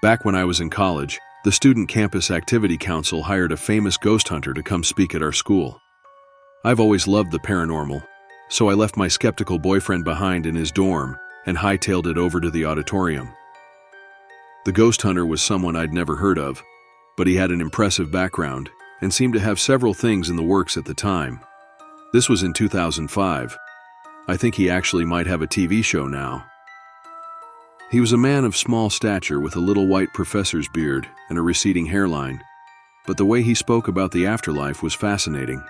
Back when I was in college, the Student Campus Activity Council hired a famous ghost hunter to come speak at our school. I've always loved the paranormal, so I left my skeptical boyfriend behind in his dorm and hightailed it over to the auditorium. The ghost hunter was someone I'd never heard of, but he had an impressive background and seemed to have several things in the works at the time. This was in 2005. I think he actually might have a TV show now. He was a man of small stature with a little white professor's beard and a receding hairline, but the way he spoke about the afterlife was fascinating.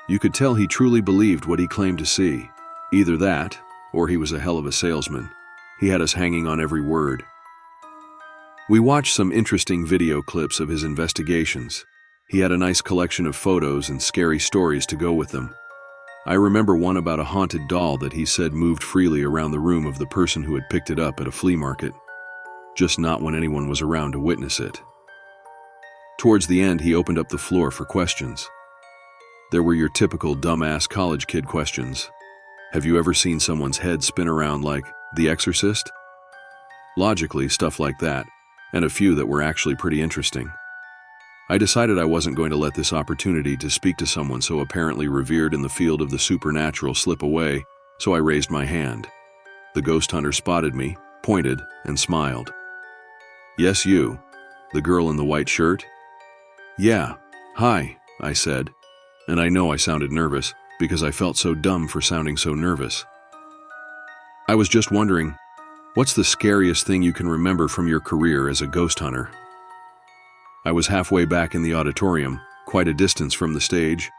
You could tell he truly believed what he claimed to see. Either that, or he was a hell of a salesman. He had us hanging on every word. We watched some interesting video clips of his investigations. He had a nice collection of photos and scary stories to go with them. I remember one about a haunted doll that he said moved freely around the room of the person who had picked it up at a flea market, just not when anyone was around to witness it. Towards the end, he opened up the floor for questions. There were your typical dumbass college kid questions. Have you ever seen someone's head spin around like The Exorcist? Logically, stuff like that, and a few that were actually pretty interesting. I decided I wasn't going to let this opportunity to speak to someone so apparently revered in the field of the supernatural slip away, so I raised my hand. The ghost hunter spotted me, pointed, and smiled. "Yes, you. The girl in the white shirt?" "Yeah. Hi," I said, and I know I sounded nervous because I felt so dumb for sounding so nervous. "I was just wondering, what's the scariest thing you can remember from your career as a ghost hunter?" I was halfway back in the auditorium, quite a distance from the stage,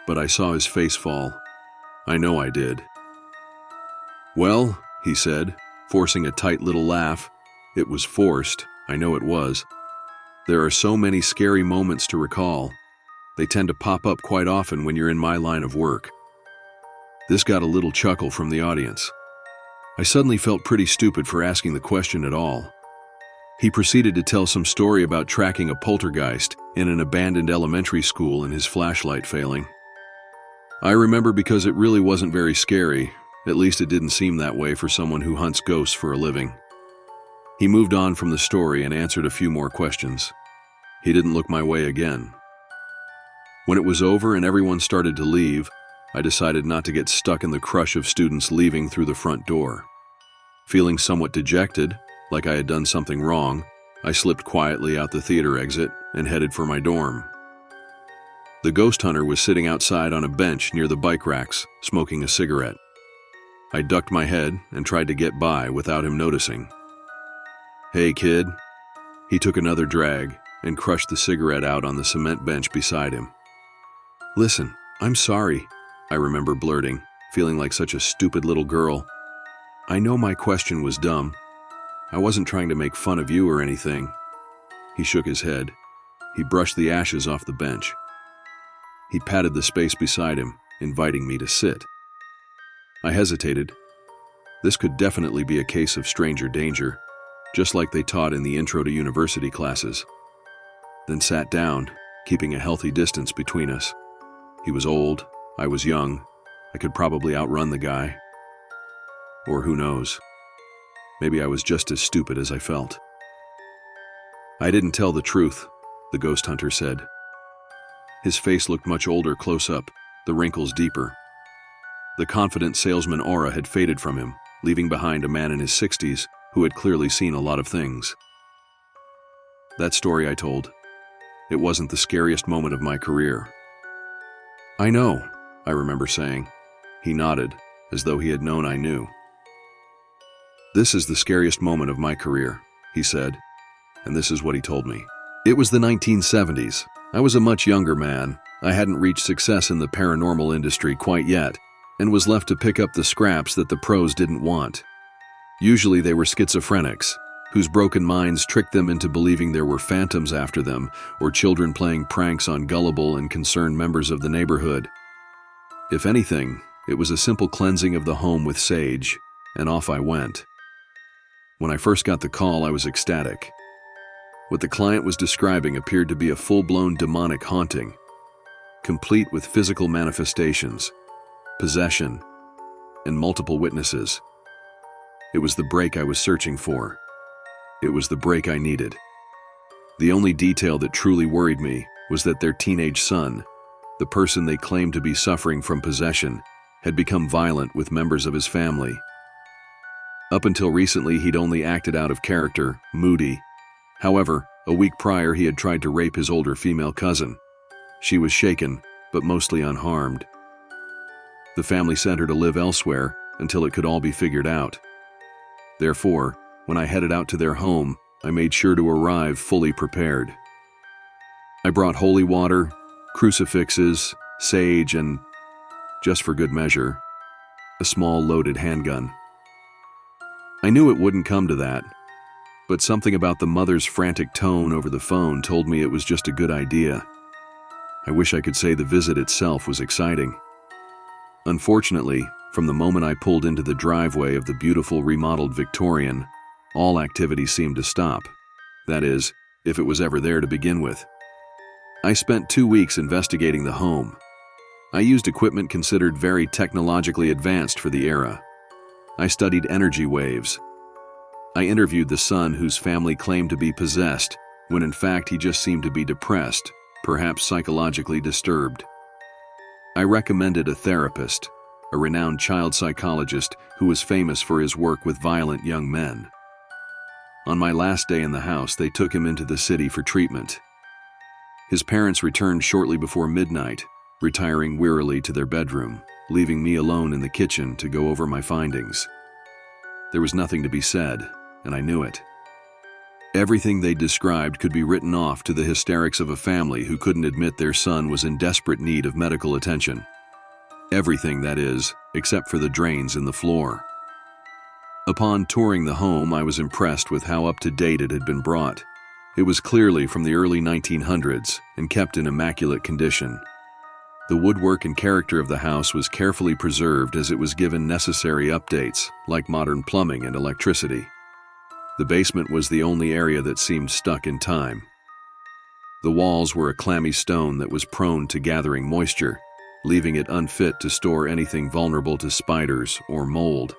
but I saw his face fall. I know I did. "Well," he said, forcing a tight little laugh. It was forced, I know it was. "There are so many scary moments to recall. They tend to pop up quite often when you're in my line of work." This got a little chuckle from the audience. I suddenly felt pretty stupid for asking the question at all. He proceeded to tell some story about tracking a poltergeist in an abandoned elementary school and his flashlight failing. I remember because it really wasn't very scary, at least it didn't seem that way for someone who hunts ghosts for a living. He moved on from the story and answered a few more questions. He didn't look my way again. When it was over and everyone started to leave, I decided not to get stuck in the crush of students leaving through the front door. Feeling somewhat dejected, like I had done something wrong, I slipped quietly out the theater exit and headed for my dorm. The ghost hunter was sitting outside on a bench near the bike racks, smoking a cigarette. I ducked my head and tried to get by without him noticing. "Hey, kid." He took another drag and crushed the cigarette out on the cement bench beside him. "Listen, I'm sorry," I remember blurting, feeling like such a stupid little girl. "I know my question was dumb. I wasn't trying to make fun of you or anything." He shook his head. He brushed the ashes off the bench. He patted the space beside him, inviting me to sit. I hesitated. This could definitely be a case of stranger danger, just like they taught in the Intro to University classes. Then sat down, keeping a healthy distance between us. He was old, I was young. I could probably outrun the guy. Or who knows? Maybe I was just as stupid as I felt. "I didn't tell the truth," the ghost hunter said. His face looked much older close up, the wrinkles deeper. The confident salesman aura had faded from him, leaving behind a man in his 60s who had clearly seen a lot of things. That story I told. It wasn't the scariest moment of my career. "I know," I remember saying. He nodded, as though he had known I knew. "This is the scariest moment of my career," he said, and this is what he told me. It was the 1970s. I was a much younger man. I hadn't reached success in the paranormal industry quite yet, and was left to pick up the scraps that the pros didn't want. Usually they were schizophrenics, whose broken minds tricked them into believing there were phantoms after them, or children playing pranks on gullible and concerned members of the neighborhood. If anything, it was a simple cleansing of the home with sage, and off I went. When I first got the call, I was ecstatic. What the client was describing appeared to be a full-blown demonic haunting, complete with physical manifestations, possession, and multiple witnesses. It was the break I was searching for. It was the break I needed. The only detail that truly worried me was that their teenage son, the person they claimed to be suffering from possession, had become violent with members of his family. Up until recently, he'd only acted out of character, moody. However, a week prior, he had tried to rape his older female cousin. She was shaken, but mostly unharmed. The family sent her to live elsewhere until it could all be figured out. Therefore, when I headed out to their home, I made sure to arrive fully prepared. I brought holy water, crucifixes, sage, and, just for good measure, a small loaded handgun. I knew it wouldn't come to that, but something about the mother's frantic tone over the phone told me it was just a good idea. I wish I could say the visit itself was exciting. Unfortunately, from the moment I pulled into the driveway of the beautiful remodeled Victorian, all activity seemed to stop. That is, if it was ever there to begin with. I spent 2 weeks investigating the home. I used equipment considered very technologically advanced for the era. I studied energy waves. I interviewed the son whose family claimed to be possessed, when in fact he just seemed to be depressed, perhaps psychologically disturbed. I recommended a therapist, a renowned child psychologist who was famous for his work with violent young men. On my last day in the house, they took him into the city for treatment. His parents returned shortly before midnight, retiring wearily to their bedroom, leaving me alone in the kitchen to go over my findings. There was nothing to be said, and I knew it. Everything they described could be written off to the hysterics of a family who couldn't admit their son was in desperate need of medical attention. Everything, that is, except for the drains in the floor. Upon touring the home, I was impressed with how up-to-date it had been brought. It was clearly from the early 1900s and kept in immaculate condition. The woodwork and character of the house was carefully preserved as it was given necessary updates, like modern plumbing and electricity. The basement was the only area that seemed stuck in time. The walls were a clammy stone that was prone to gathering moisture, leaving it unfit to store anything vulnerable to spiders or mold.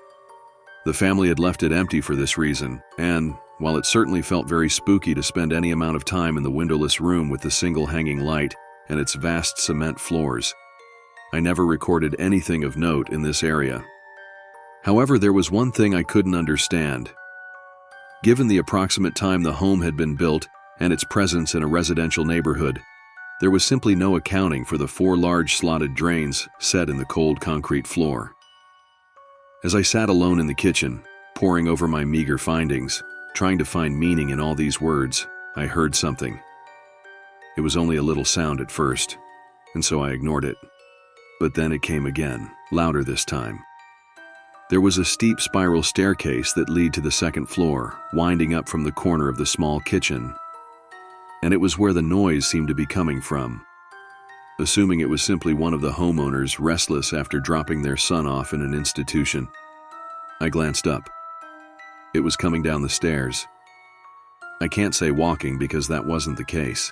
The family had left it empty for this reason, and, while it certainly felt very spooky to spend any amount of time in the windowless room with the single hanging light and its vast cement floors, I never recorded anything of note in this area. However, there was one thing I couldn't understand. Given the approximate time the home had been built and its presence in a residential neighborhood, there was simply no accounting for the 4 large slotted drains set in the cold concrete floor. As I sat alone in the kitchen, poring over my meager findings, trying to find meaning in all these words, I heard something. It was only a little sound at first, and so I ignored it. But then it came again, louder this time. There was a steep spiral staircase that led to the 2nd floor, winding up from the corner of the small kitchen. And it was where the noise seemed to be coming from. Assuming it was simply one of the homeowners restless after dropping their son off in an institution, I glanced up. It was coming down the stairs. I can't say walking because that wasn't the case.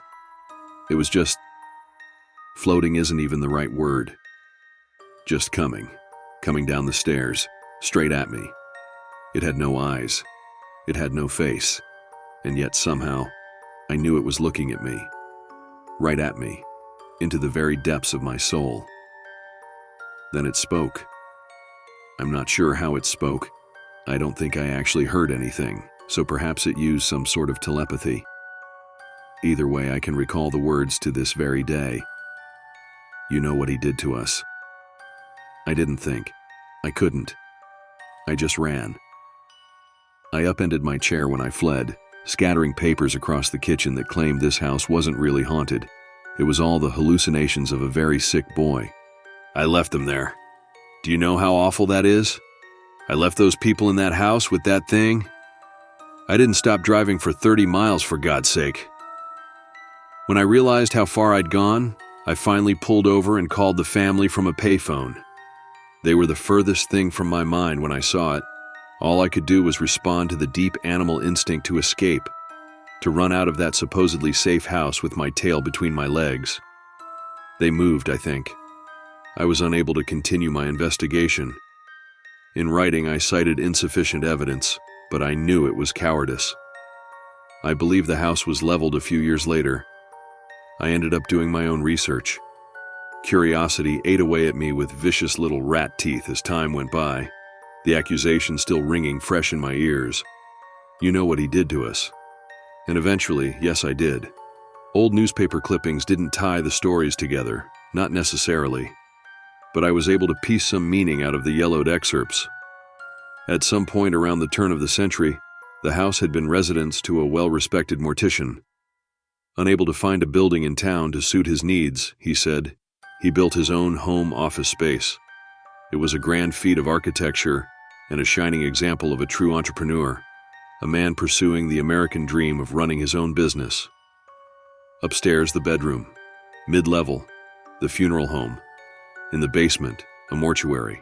It was just... floating isn't even the right word. Just coming down the stairs, straight at me. It had no eyes. It had no face. And yet somehow, I knew it was looking at me. Right at me. Into the very depths of my soul. Then it spoke. I'm not sure how it spoke. I don't think I actually heard anything, so perhaps it used some sort of telepathy. Either way, I can recall the words to this very day. You know what he did to us. I didn't think. I couldn't. I just ran. I upended my chair when I fled, scattering papers across the kitchen that claimed this house wasn't really haunted. It was all the hallucinations of a very sick boy. I left them there. Do you know how awful that is? I left those people in that house with that thing. I didn't stop driving for 30 miles, for God's sake. When I realized how far I'd gone, I finally pulled over and called the family from a payphone. They were the furthest thing from my mind when I saw it. All I could do was respond to the deep animal instinct to escape, to run out of that supposedly safe house with my tail between my legs. They moved, I think. I was unable to continue my investigation. In writing, I cited insufficient evidence, but I knew it was cowardice. I believe the house was leveled a few years later. I ended up doing my own research. Curiosity ate away at me with vicious little rat teeth as time went by, the accusation still ringing fresh in my ears. You know what he did to us. And eventually, yes, I did. Old newspaper clippings didn't tie the stories together, not necessarily. But I was able to piece some meaning out of the yellowed excerpts. At some point around the turn of the century, the house had been residence to a well-respected mortician. Unable to find a building in town to suit his needs, he said, he built his own home office space. It was a grand feat of architecture and a shining example of a true entrepreneur, a man pursuing the American dream of running his own business. Upstairs, the bedroom. Mid-level, the funeral home. In the basement, a mortuary.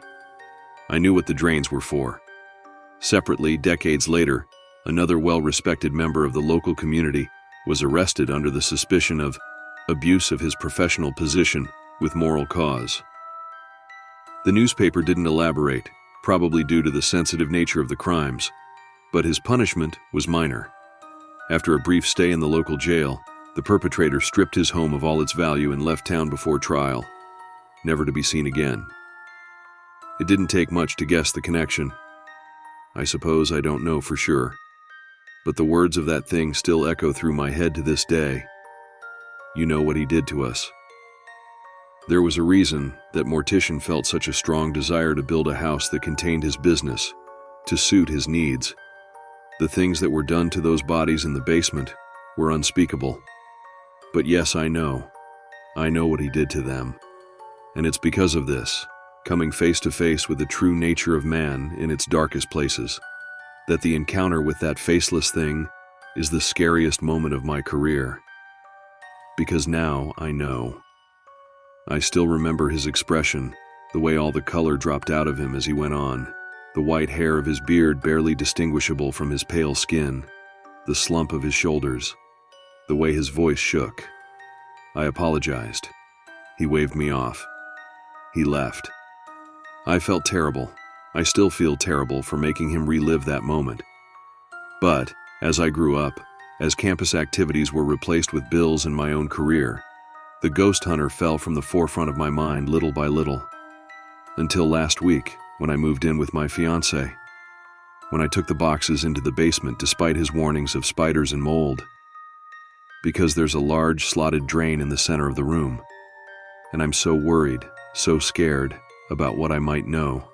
I knew what the drains were for. Separately, decades later, another well-respected member of the local community was arrested under the suspicion of abuse of his professional position with moral cause. The newspaper didn't elaborate, probably due to the sensitive nature of the crimes, but his punishment was minor. After a brief stay in the local jail, the perpetrator stripped his home of all its value and left town before trial, never to be seen again. It didn't take much to guess the connection. I suppose I don't know for sure, but the words of that thing still echo through my head to this day. You know what he did to us. There was a reason that Mortician felt such a strong desire to build a house that contained his business, to suit his needs. The things that were done to those bodies in the basement were unspeakable. But yes, I know what he did to them. And it's because of this, coming face to face with the true nature of man in its darkest places, that the encounter with that faceless thing is the scariest moment of my career. Because now I know. I still remember his expression, the way all the color dropped out of him as he went on, the white hair of his beard barely distinguishable from his pale skin, the slump of his shoulders, the way his voice shook. I apologized. He waved me off. He left. I felt terrible. I still feel terrible for making him relive that moment. But, as I grew up, as campus activities were replaced with bills and my own career, the ghost hunter fell from the forefront of my mind little by little. Until last week, when I moved in with my fiancée. When I took the boxes into the basement despite his warnings of spiders and mold. Because there's a large slotted drain in the center of the room. And I'm so worried, so scared about what I might know.